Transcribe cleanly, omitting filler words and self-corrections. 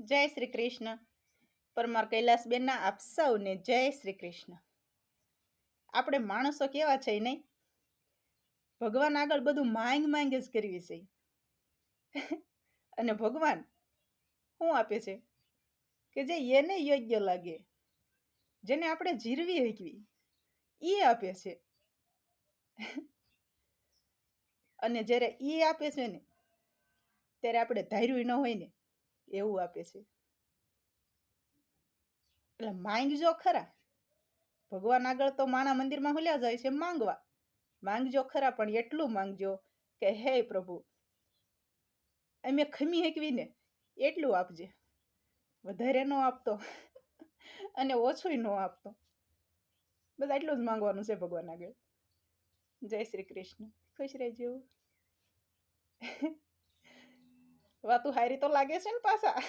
જય શ્રી કૃષ્ણ. પરમાર કૈલાસબેનના આપ સૌને જય શ્રી કૃષ્ણ. આપણે માણસો કેવા છે નહીં? ભગવાન આગળ બધું માંગ જ કરવી છે. અને ભગવાન શું આપે છે કે જે એને યોગ્ય લાગે, જેને આપણે જીરવી શકવી એ આપે છે. અને જ્યારે એ આપે છે ને ત્યારે આપણે ધાર્યું ન હોય ને એવું આપે છે. એટલે માંગજો ખરા. ભગવાન આગળ તો માણા મંદિરમાં હુલ્યા જાય છે માંગજો ખરા, પણ એટલું માંગજો કે હે પ્રભુ, અમે ખમી શકવી ને એટલું આપજે, વધારે ન આપતો અને ઓછું ન આપતો. બસ એટલું જ માંગવાનું છે ભગવાન આગળ. જય શ્રી કૃષ્ણ. ખુશ રહેજો. વાતું હારી તો લાગે છે ને પાછા.